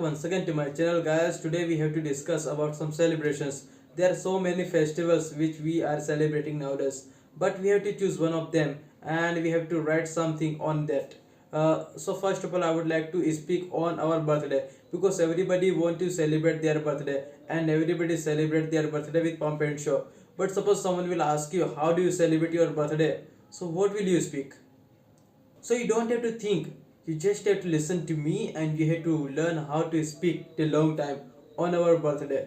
once again to my channel, guys. Today we have to discuss about some celebrations. There are so many festivals which we are celebrating nowadays, but we have to choose one of them and we have to write something on that. So first of all, I would like to speak on our birthday, because everybody want to celebrate their birthday and everybody celebrate their birthday with pomp and show. But suppose someone will ask you, how do you celebrate your birthday? So what will you speak? So you don't have to think, you just have to listen to me and you have to learn how to speak the long time on our birthday.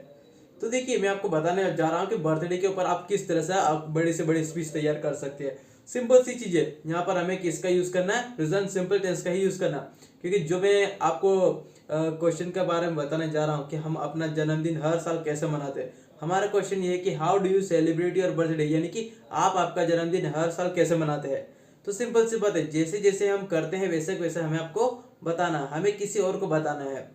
तो देखिए, मैं आपको बताने जा रहा हूँ कि birthday के ऊपर आप किस तरह से आप बड़े से बड़े स्पीच तैयार कर सकते हैं। सिंपल सी चीज़ है, यहाँ पर हमें किसका यूज़ करना है, प्रेजेंट सिंपल टेंस का ही यूज़ करना, क्योंकि जो मैं आपको क्वेश्चन के बारे में बताने जा रहा हूँ कि हम अपना जन्मदिन हर साल कैसे मनाते हैं। हमारा क्वेश्चन ये है कि how do you celebrate your birthday, यानी कि आप आपका जन्मदिन हर साल कैसे मनाते हैं। तो सिंपल सी बात है, जैसे जैसे हम करते हैं वैसे वैसे हमें आपको बताना है, हमें किसी और को बताना है,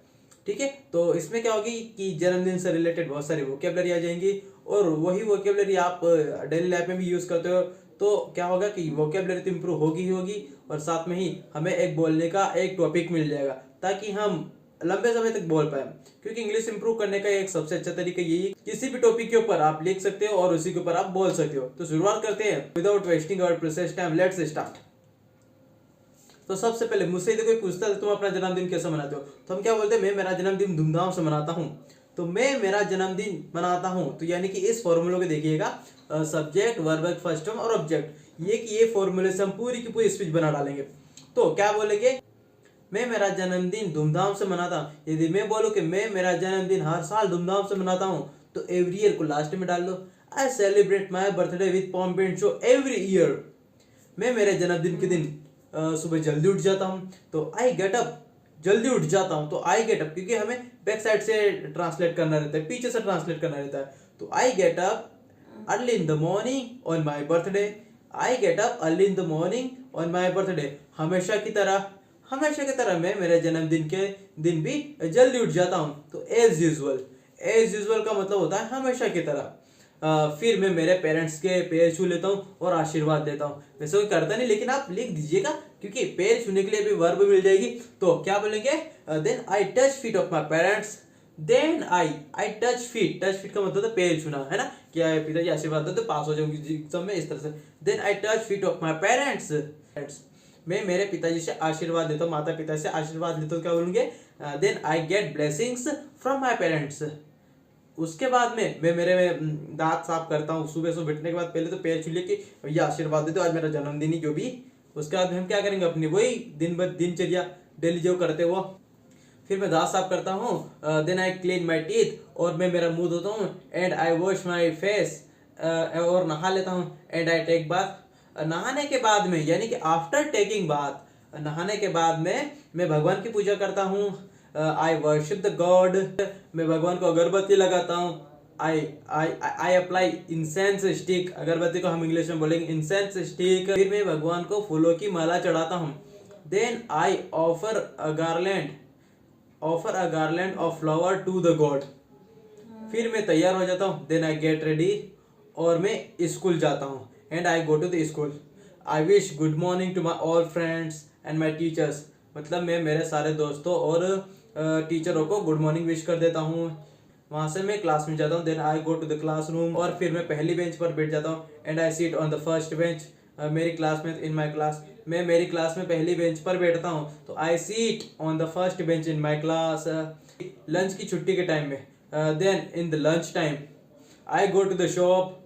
ठीक है। तो इसमें क्या होगी कि जन्मदिन से रिलेटेड बहुत सारी वोकेबलरी आ जाएंगी और वही वोकेबलरी आप डेली लाइफ में भी यूज़ करते हो, तो क्या होगा कि वोकेबलरी तो इम्प्रूव होगी ही होगी और साथ में ही हमें एक बोलने का एक टॉपिक मिल जाएगा ताकि हम लंबे समय तक बोल पाए। क्योंकि इंग्लिश इंप्रूव करने का एक सबसे अच्छा तरीका यही है, किसी भी टॉपिक के ऊपर आप लिख सकते हो और उसी के ऊपर आप बोल सकते हो। तो शुरुआत करते हैं without wasting our precious time, let's start. तो सबसे पहले मुझसे यदि कोई पूछता है तुम अपना जन्मदिन कैसे मनाते हो, तो हम क्या बोलते हैं, मैं मेरा जन्मदिन धूमधाम से मनाता हूँ। तो मैं मेरा जन्मदिन मनाता हूँ, तो यानी कि इस फॉर्मूले को देखिएगा, सब्जेक्ट वर्ब फर्स्ट फॉर्म और ऑब्जेक्ट, ये फॉर्मूले से हम पूरी की पूरी स्पीच बना डालेंगे। तो क्या बोलेंगे, मैं मेरा जन्मदिन धूमधाम से मनाता हूँ। यदि मैं बोलूँ कि मैं मेरा जन्मदिन हर साल धूमधाम से मनाता हूँ, तो एवरी ईयर को लास्ट में डाल दो। I celebrate my birthday with pomp and show every year. मैं मेरे जन्मदिन के दिन सुबह जल्दी उठ जाता हूँ, तो आई गेट अप, जल्दी उठ जाता हूँ, तो आई गेट अप, क्योंकि हमें बैक साइड से ट्रांसलेट करना रहता है, पीछे से ट्रांसलेट करना रहता है। तो I get up early in the morning on my birthday. I get up early in the morning on my birthday. हमेशा की तरह मैं मेरे जन्मदिन के दिन भी जल्दी उठ जाता हूँ। तो एज यूजुअल का मतलब होता है हमेशा की तरह। फिर मैं मेरे पेरेंट्स के पैर छू लेता हूँ और आशीर्वाद देता हूँ। वैसे कोई करता नहीं, लेकिन आप लिख दीजिएगा क्योंकि पैर छूने के लिए भी वर्ब मिल जाएगी। तो क्या बोलेंगे, then I touch feet of my parents. Then I touch feet का मतलब है पैर छूना, है ना, क्या पिताजी आशीर्वाद देते पास हो जाऊंगी एग्जाम में, इस तरह से। Then I touch feet of my parents. मैं मेरे पिताजी से आशीर्वाद लेता हूँ, माता पिता से आशीर्वाद लेता हूँ। क्या बोलूँगे, then I get blessings from my parents. उसके बाद में मैं मेरे दांत साफ करता हूँ। सुबह बैठने के बाद पहले तो पैर छू लेके भैया आशीर्वाद देते हो, आज मेरा जन्मदिन ही जो भी। उसके बाद में हम क्या करेंगे, अपनी वही दिनचर्या डेली जो करते वो। फिर मैं दांत साफ करता हूँ, then I clean my teeth, और मैं मेरा मुंह धोता हूँ। And I wash my face, और नहा लेता हूँ। And I take bath. नहाने के बाद में, यानी कि आफ्टर टेकिंग बाथ, नहाने के बाद में मैं भगवान की पूजा करता हूँ। आई वर्शिप द गॉड। मैं भगवान को अगरबत्ती लगाता हूँ। I apply incense stick. अगरबत्ती को हम इंग्लिश में बोलेंगे इंसेंस स्टिक। फिर मैं भगवान को फूलों की माला चढ़ाता हूँ। Then I offer a garland of flower to the god. फिर मैं तैयार हो जाता हूँ। देन आई गेट रेडी, और मैं स्कूल जाता हूँ। And I go to the school. I wish good morning to my all friends and my teachers. मतलब मैं मेरे सारे दोस्तों और टीचरों को गुड मॉर्निंग विश कर देता हूँ। वहाँ से मैं क्लास में जाता हूँ। Then I go to the classroom, और फिर मैं पहली बेंच पर बैठ जाता हूँ। And I seat on the first bench. मेरी क्लास में इन माई क्लास, मैं मेरी क्लास में पहली बेंच पर बैठता हूँ, तो I seat on the first bench in my class. Lunch की छुट्टी के टाइम में, then in the lunch time I go to the shop.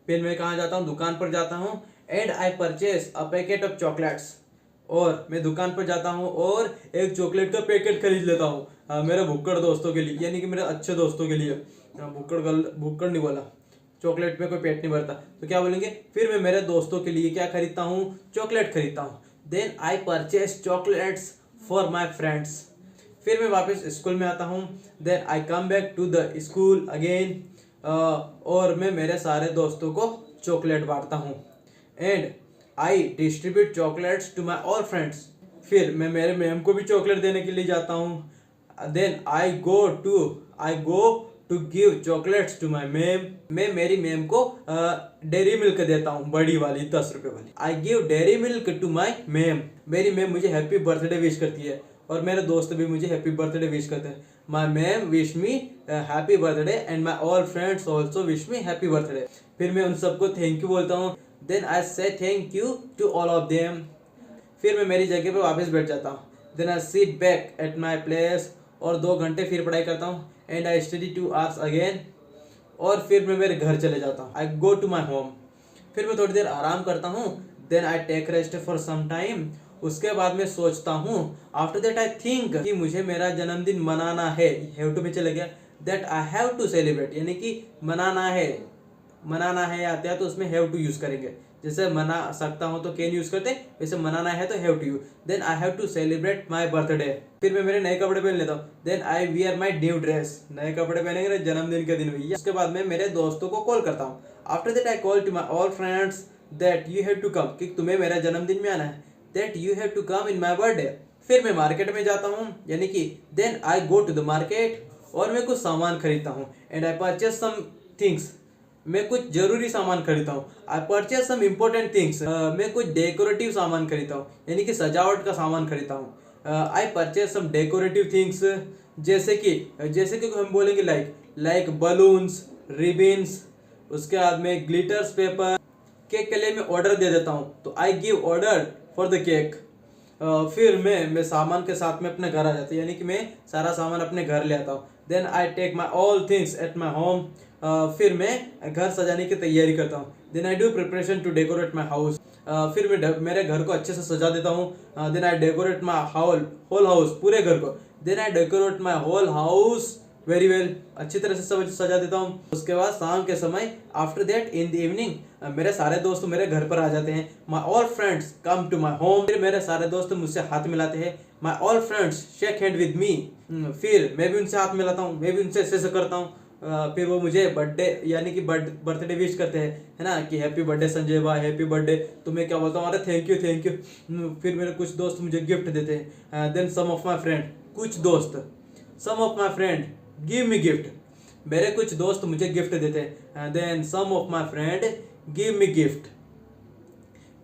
फिर मैं कहाँ जाता हूँ, दुकान पर जाता हूँ। And I purchase a packet of chocolates, और मैं दुकान पर जाता हूँ और एक चॉकलेट का पैकेट खरीद लेता हूँ मेरे भुक्कड़ दोस्तों के लिए, यानी कि मेरे अच्छे दोस्तों के लिए। भुक्कड़ नहीं बोला, चॉकलेट में कोई पेट नहीं भरता, तो क्या बोलेंगे, फिर मैं मेरे दोस्तों के लिए क्या खरीदता हूँ, चॉकलेट खरीदता हूँ। Then I purchase chocolates for my friends. फिर मैं वापस स्कूल में आता हूँ। Then I come back to the school again, और मैं मेरे सारे दोस्तों को चॉकलेट बांटता हूँ। And I distribute chocolates to my all friends. फिर मैं मेरे मैम को भी चॉकलेट देने के लिए जाता हूँ। Then I go to give chocolates to my ma'am. मैं मेरी मैम को डेयरी मिल्क देता हूँ, बड़ी वाली 10 रुपये वाली। I give Dairy Milk to my ma'am. मेरी मैम मुझे हैप्पी बर्थडे विश करती है और मेरे दोस्त भी मुझे हैप्पी बर्थडे विश करते हैं। My ma'am wish me happy birthday and my all friends also wish me happy birthday. फिर मैं उन सबको थैंक यू बोलता हूँ। Then I say thank you to all of them. फिर मैं मेरी जगह पे वापस बैठ जाता हूँ। Then I seat back at my place और 2 घंटे फिर पढ़ाई करता हूँ। And I study 2 hours again और फिर मैं मेरे घर चले जाता हूँ। I go to my home. फिर मैं थोड़ी देर आराम करता हूँ। Then I take rest for some time. उसके बाद मैं सोचता हूँ। आफ्टर दैट आई थिंक कि मुझे मेरा जन्मदिन मनाना है। हैव टू में चले गया। That I have to celebrate, यानी कि मनाना है आता है तो उसमें हैव टू यूज करेंगे। जैसे मना सकता हूँ तो कैन यूज करते, वैसे मनाना है तो have to use. Then I have to celebrate my birthday. फिर मैं मेरे नए कपड़े पहन लेता हूँ। Then I wear my new dress. नए कपड़े पहनेंगे ना जन्मदिन के दिन भैया। उसके बाद मैं मेरे दोस्तों को कॉल करता हूँ। After that I call to my all friends that you have to come, कि तुम्हें मेरा जन्मदिन में आना है। That you have to come in my birthday. फिर मैं मार्केट में जाता हूँ, यानी कि then I go to the market और मैं कुछ सामान खरीदता हूँ। And I purchase some things. मैं कुछ जरूरी सामान खरीदता हूँ। I purchase some important things. मैं कुछ डेकोरेटिव सामान खरीदता हूँ, यानी कि सजावट का सामान खरीदता हूँ। I purchase some decorative things, जैसे कि हम बोलेंगे लाइक बलून्स, रिबिन्स, उसके बाद में ग्लिटर्स पेपर। केक के लिए मैं ऑर्डर दे देता हूँ, तो I give order for the cake. फिर मैं सामान के साथ में अपने घर आ जाता हूँ, यानी कि मैं सारा सामान अपने घर ले आता हूँ। Then I take my all things at my home. फिर मैं घर सजाने की तैयारी करता हूँ। Then I do preparation to decorate my house. फिर मैं मेरे घर को अच्छे से सजा देता हूँ। Then I decorate my whole house, पूरे घर को। Then I decorate my whole house very well, अच्छी तरह से सब सजा देता हूँ। उसके बाद शाम के समय after that in the evening मेरे सारे दोस्त मेरे घर पर आ जाते हैं। My all friends come to my home. फिर मेरे सारे दोस्त मुझसे हाथ मिलाते हैं। My all friends shake hand with me. फिर मैं भी उनसे हाथ मिलाता हूँ, मैं भी उनसे ऐसे करता हूँ। फिर वो मुझे बर्थडे यानी कि बर्थडे विश करते हैं, है ना, कि हैप्पी बर्थडे संजय भाई, हैप्पी बर्थडे। तो मैं क्या बोलता हूँ, अरे थैंक यू। फिर मेरे कुछ दोस्त मुझे गिफ्ट देते हैं। Then some of my friend, some of my friend give me gift. मेरे कुछ दोस्त मुझे गिफ्ट देते हैं। Then some of my friend give me gift.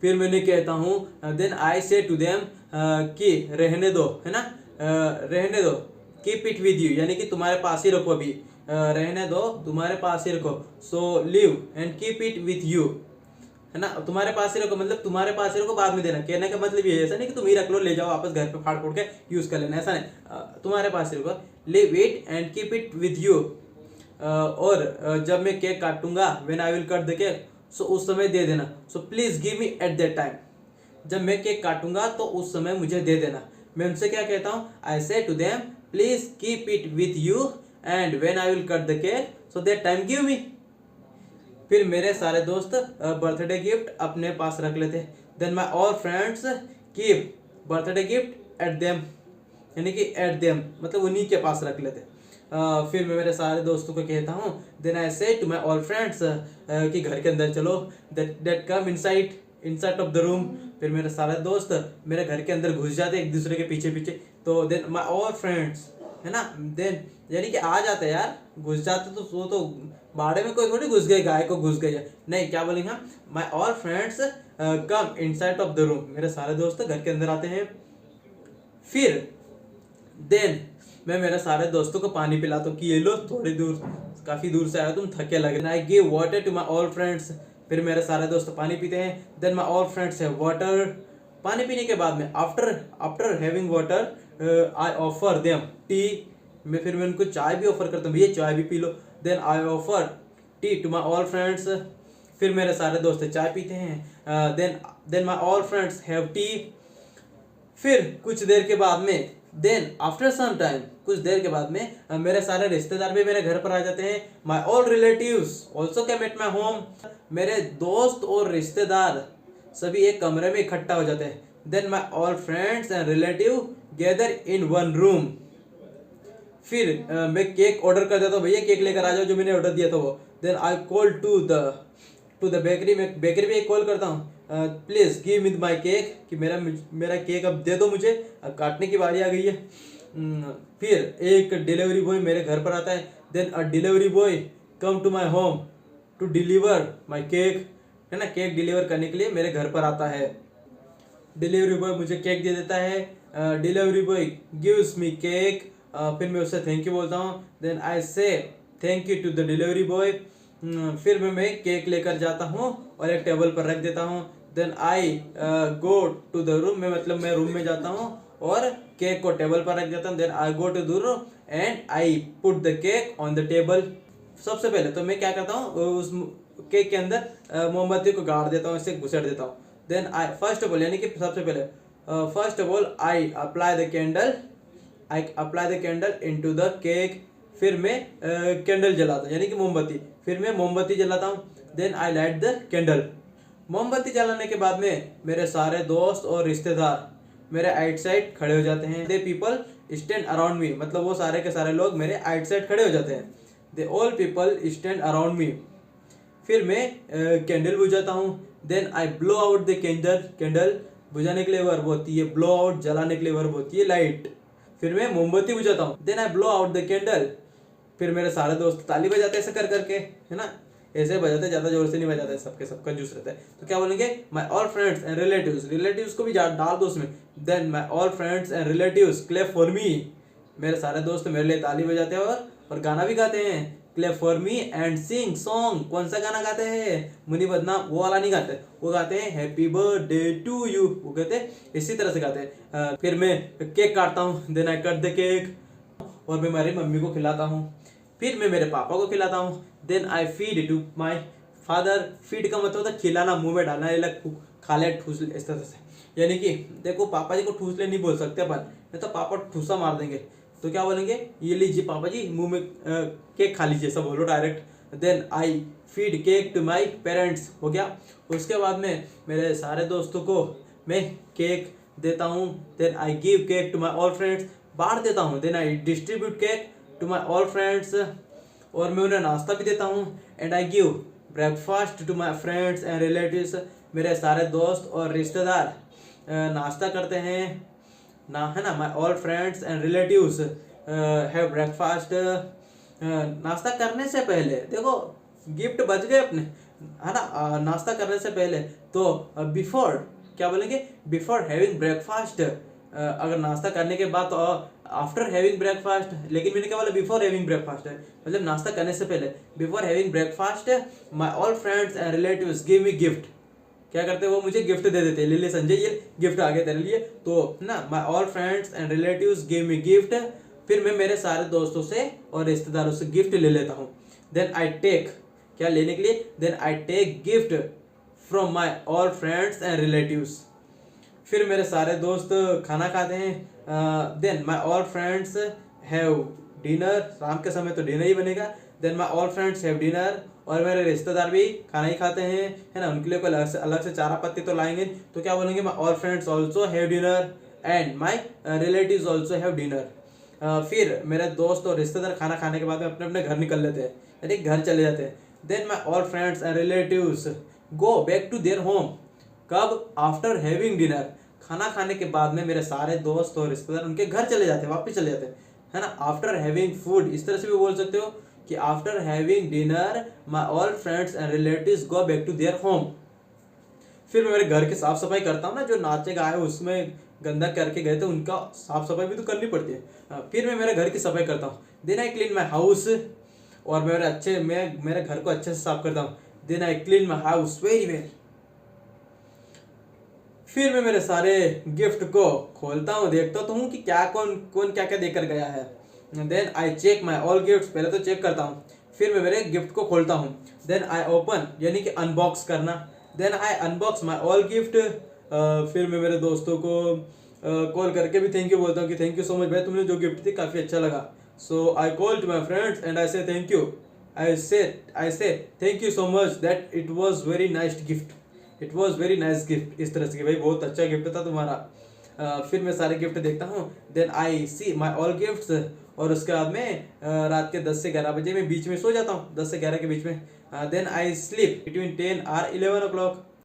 फिर मैंने कहता हूँ, then I say to them कि रहने दो, है ना, रहने दो, कीप इट विद यू, यानी कि तुम्हारे पास ही रखो अभी, रहने दो, तुम्हारे पास ही रखो। So leave and keep it with you, है ना, तुम्हारे पास ही रखो, मतलब तुम्हारे पास ही रखो, बाद में देना। कहने का मतलब ये ऐसा नहीं कि तुम ही रख लो, ले जाओ वापस घर पे फाड़ फोड़ के यूज कर लेना, ऐसा नहीं। तुम्हारे पास ही रखो, leave it and keep it with you. और जब मैं केक काटूंगा, when I will cut the cake, so उस समय दे देना। So please give me at that time. जब मैं केक काटूंगा तो उस समय मुझे दे देना। मैं उनसे क्या कहता हूँ, I say to them please keep it with you and when I will cut the cake so that time give me. फिर मेरे सारे दोस्त बर्थडे गिफ्ट अपने पास रख लेते। Then my all friends keep birthday gift at them, यानी कि एट देम मतलब उन्हीं के पास रख लेते। फिर मैं मेरे सारे दोस्तों को कहता हूँ, then I say to my all friends कि घर के अंदर चलो, that come inside of the room. फिर मेरे सारे दोस्त मेरे घर के अंदर घुस जाते एक दूसरे के पीछे पीछे। तो देन माई ऑल फ्रेंड्स, है ना, देन यानी कि आ जाते यार, घुस जाते तो वो तो बाड़े में कोई थोड़ी घुस गए, गाय को घुस गई है, नहीं, क्या बोलेंगे हम, माई all friends come inside of the room. मेरे सारे दोस्त घर के अंदर आते हैं। फिर देन मैं मेरे सारे दोस्तों को पानी पिलाता हूँ कि ये लो, काफी दूर से आया, तुम थके लगे। I give water to my all friends. फिर मेरे सारे दोस्त पानी पीते हैं। Then my all friends have water. पानी पीने के बाद में after having water I offer them tea. फिर मैं उनको चाय भी ऑफर करता हूँ, भैया चाय भी पी लो। Then I offer tea to my all friends. फिर मेरे सारे दोस्त चाय पीते हैं। Then my all friends have tea. फिर कुछ देर के बाद में, देन आफ्टर सम टाइम, कुछ देर के बाद में मेरे सारे रिश्तेदार भी मेरे घर पर आ जाते हैं। My all relatives also came at my home. मेरे दोस्त और रिश्तेदार सभी एक कमरे में इकट्ठा हो जाते हैं। Then my all friends and relative gather in one room. फिर मैं केक ऑर्डर कर देता हूँ, भैया केक लेकर आ जाओ जो मैंने ऑर्डर दिया था वो। Then I call to the bakery. मैं बेकरी पे कॉल करता हूँ, please give me my cake, कि मेरा केक अब दे दो मुझे, अब काटने की बारी आ गई है। फिर एक डिलीवरी बॉय मेरे घर पर आता है। Then a delivery boy come to my home to deliver my cake, है ना, केक डिलीवर करने के लिए मेरे घर पर आता है। डिलीवरी बॉय मुझे केक दे देता है। Delivery boy gives me cake फिर मैं उससे थैंक यू बोलता हूँ. Then I say thank you to the delivery boy. फिर मैं केक लेकर जाता हूँ और एक टेबल पर रख देता हूँ. Then I go to the room. मैं रूम में जाता हूँ और केक को टेबल पर रख देता हूँ. Then I go to the room and I put the cake on the table. सबसे पहले तो मैं क्या करता हूँ, उस केक के अंदर मोमबत्ती को गाड़ देता हूँ, इसे घुसेड़ देता हूँ. Then I first of all, यानी कि सबसे पहले first of all I apply the candle into the cake. फिर मैं कैंडल जलाता हूँ, यानी कि मोमबत्ती. फिर मैं मोमबत्ती जलाता हूँ. Then I light the candle. मोमबत्ती जलाने के बाद में मेरे सारे दोस्त और रिश्तेदार मेरे आइट साइड खड़े हो जाते हैं. दे पीपल स्टैंड अराउंड मी, मतलब वो सारे के सारे लोग मेरे आइट साइड खड़े हो जाते हैं. They all people stand around me. फिर मैं कैंडल बुझाता हूँ. Then I blow out the candle. बुझाने के लिए वर्ब होती है ब्लो आउट, जलाने के लिए वर्ब होती है लाइट. फिर मैं मोमबत्ती बुझाता हूँ. Then I blow out the candle. फिर मेरे सारे दोस्त ताली बजाते हैं ऐसे कर करके, है ना, ऐसे बजाते, ज्यादा जोर से नहीं बजाते, सबका जूस रहता है. तो क्या बोलेंगे, my all friends and relatives को भी डाल दो उसमें. Then my all friends and relatives clap for me. मेरे सारे दोस्त मेरे लिए ताली बजाते हैं और गाना भी गाते हैं. Clap for me and sing song. कौन सा गाना गाते हैं, मुनी बदनाम वो वाला नहीं गाते, वो गाते हैं हैप्पी बर्थडे टू यू. वो कहते हैं इसी तरह से गाते हैं. फिर मैं केक काटता हूँ. Then I cut the cake और मैं मेरी मम्मी को खिलाता हूँ. फिर मैं मेरे पापा को खिलाता हूँ. Then I feed to my father. Feed का मतलब होता है खिलाना, मुंह में डालना, ये लग खा ले ठूस ले, इस तरह से. यानी कि देखो पापा जी को ठूस ले नहीं बोल सकते अपन, नहीं तो पापा ठूसा मार देंगे. तो क्या बोलेंगे, ये लीजिए पापा जी मुंह में केक खा लीजिए, सब बोलो direct. Then I feed cake to my parents. हो गया. उसके बाद में मेरे सारे दोस्तों को मैं केक देता हूँ. Then I give cake to my all friends. बांट देता हूँ. Then I distribute cake to my all friends. और मैं उन्हें नाश्ता भी देता हूँ. And I give breakfast to my friends and relatives. मेरे सारे दोस्त और रिश्तेदार नाश्ता करते हैं ना, है ना. माई all friends and relatives have breakfast. नाश्ता करने से पहले देखो गिफ्ट बच गए अपने, है ना. नाश्ता करने से पहले तो बिफोर क्या बोलेंगे, बिफोर हैविंग ब्रेकफास्ट. अगर नाश्ता करने के बाद तो आफ्टर हैविंग ब्रेकफास्ट. लेकिन मैंने क्या बोला, बिफोर हैविंग ब्रेकफास्ट है, मतलब नाश्ता करने से पहले. Before having breakfast my all friends and relatives give me gift. क्या करते हैं, वो मुझे गिफ्ट दे देते हैं. ले संजय ये गिफ्ट आ गया तेरे लिए, तो ना माई all friends and relatives give me gift. फिर मैं मेरे सारे दोस्तों से और रिश्तेदारों से गिफ्ट ले लेता हूँ. देन आई टेक, क्या लेने के लिए, then I take gift from my all friends and relatives. फिर मेरे सारे दोस्त खाना खाते हैं. Then my all friends have dinner. शाम के समय तो डिनर ही बनेगा. Then my all friends have dinner. और मेरे रिश्तेदार भी खाना ही खाते हैं, है ना. उनके लिए कोई अलग से चारा पत्ती तो लाएंगे. तो क्या बोलेंगे, my all friends also have dinner and my relatives also have dinner. फिर मेरे दोस्त और रिश्तेदार खाना खाने के बाद में अपने अपने घर निकल लेते हैं, यानी घर चले जाते हैं. Then my all friends and relatives go back to their home. कब, आफ्टर हैविंग डिनर. खाना खाने के बाद में मेरे सारे दोस्त और रिश्तेदार उनके घर चले जाते हैं, वापस चले जाते हैं, है ना. आफ्टर हैविंग फूड, इस तरह से भी बोल सकते हो कि after having dinner my all friends and relatives go back to their home. फिर मैं मेरे घर की साफ सफाई करता हूँ ना. जो नाचे गाए उसमें गंदा करके गए थे उनका साफ सफाई भी तो करनी पड़ती है. फिर मैं मेरे घर की सफाई करता हूँ. Then I clean my house. और मैं मेरे घर को अच्छे से साफ करता हूँ. Then I clean my house very well. फिर मैं मेरे सारे गिफ्ट को खोलता हूँ, देखता तो हूँ कि क्या कौन क्या क्या देकर गया है. Then I check my all gift. पहले तो चेक करता हूँ, फिर मैं मेरे गिफ्ट को खोलता हूँ. देन आई ओपन, यानी कि अनबॉक्स करना. Then I unbox my all gift. फिर मैं मेरे दोस्तों को कॉल करके भी थैंक यू बोलता हूँ कि थैंक यू सो मच भाई, तुमने जो गिफ्ट दी काफ़ी अच्छा लगा. So I call to my friends and I say thank you. I say thank you so much that it was very nice gift. It was very nice gift. इस तरह से कि भाई बहुत अच्छा गिफ्ट था तुम्हारा. फिर मैं सारे गिफ्ट देखता हूँ. Then I see my all gifts. और उसके बाद में रात के 10 से 11 बजे में बीच में सो जाता हूँ, 10 से 11 के बीच में. देन आई स्लीप बिटवीन 10 और 11 o'clock.